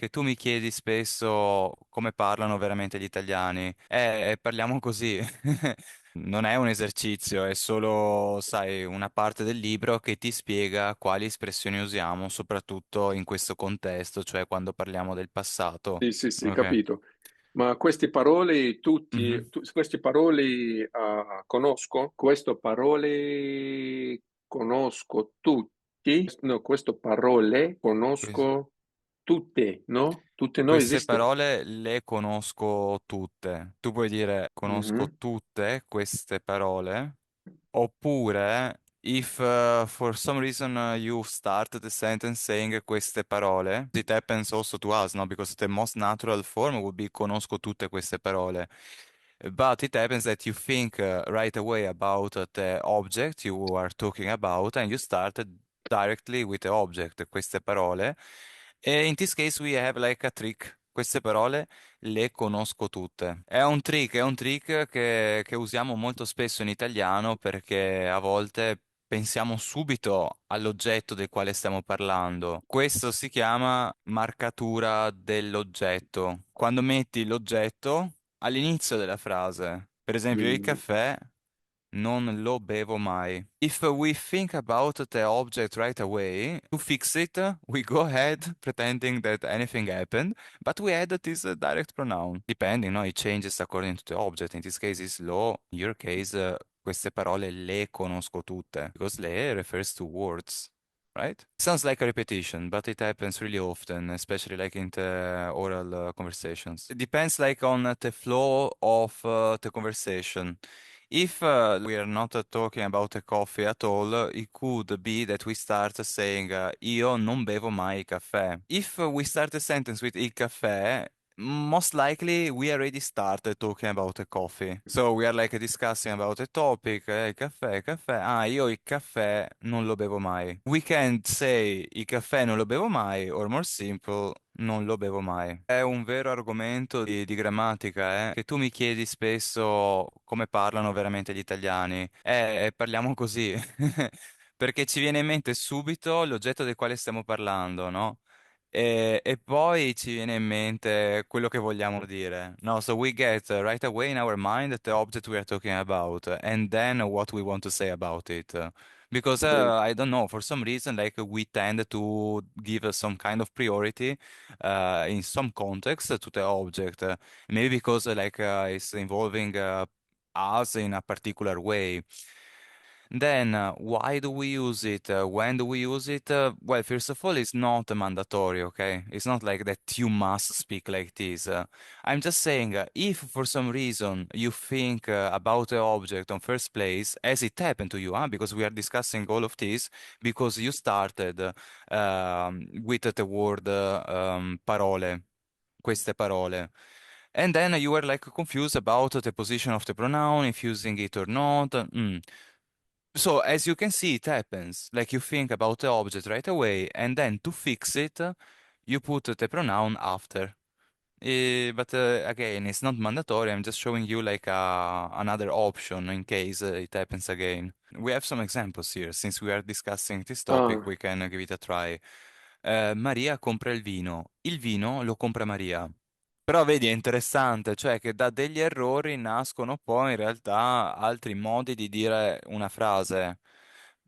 che tu mi chiedi spesso come parlano veramente gli italiani. Parliamo così. Non è un esercizio, è solo, sai, una parte del libro che ti spiega quali espressioni usiamo, soprattutto in questo contesto, cioè quando parliamo del passato. Sì, sì, sì, Ok? capito. Ma queste parole, Mhm. queste parole conosco? Queste parole conosco tutti? No, queste parole conosco tutte, no? Tutte no Queste esiste. parole le conosco tutte. Tu puoi dire conosco Mhm. tutte queste parole, oppure if for some reason you start the sentence saying queste parole, it happens also to us, no? Because the most natural form would be conosco tutte queste parole. But it happens that you think right away about the object you are talking about and you start directly with the object, queste parole. E in this case we have like a trick. Queste parole le conosco tutte. È un trick che usiamo molto spesso in italiano perché a volte pensiamo subito all'oggetto del quale stiamo parlando. Questo si chiama marcatura dell'oggetto. Quando metti l'oggetto all'inizio della frase, per esempio il Mm. caffè non lo bevo mai. If we think about the object right away, to fix it, we go ahead pretending that anything happened, but we add this direct pronoun. Depending, no? It changes according to the object. In this case, is lo. In your case, queste parole le conosco tutte, because le refers to words. Right? Sounds like a repetition, but it happens really often, especially like in the oral conversations. It depends like on the flow of the conversation. If we are not talking about a coffee at all, it could be that we start saying io non bevo mai caffè. If we start a sentence with il caffè, most likely we already started talking about a coffee. So we are like discussing about a topic, caffè, caffè. Ah, io il caffè non lo bevo mai. We can say il caffè non lo bevo mai, or more simple, non lo bevo mai. È un vero argomento di grammatica, che tu mi chiedi spesso come parlano veramente gli italiani. Parliamo così. Perché ci viene in mente subito l'oggetto del quale stiamo parlando, no? E poi ci viene in mente quello che vogliamo dire. No, so we get right away in our mind the object we are talking about, and then what we want to say about it. Because Sì. I don't know, for some reason, like we tend to give some kind of priority in some context to the object. Maybe because it's involving us in a particular way. Then, why do we use it? When do we use it? Well, first of all, it's not mandatory, okay? It's not like that you must speak like this. I'm just saying, if for some reason you think about the object on first place, as it happened to you, because we are discussing all of this, because you started with the word parole, queste parole. And then you were like confused about the position of the pronoun, if using it or not. So as you can see, it happens. Like you think about the object right away, and then to fix it, you put the pronoun after. But again, it's not mandatory. I'm just showing you like another option in case it happens again. We have some examples here. Since we are discussing this topic, Ah, we can give it a try. Maria compra il vino. Il vino lo compra Maria. Però vedi, è interessante, cioè che da degli errori nascono poi in realtà altri modi di dire una frase.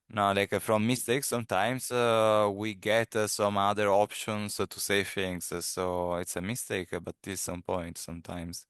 No, like from mistakes sometimes we get some other options to say things, so it's a mistake, but it's some point sometimes.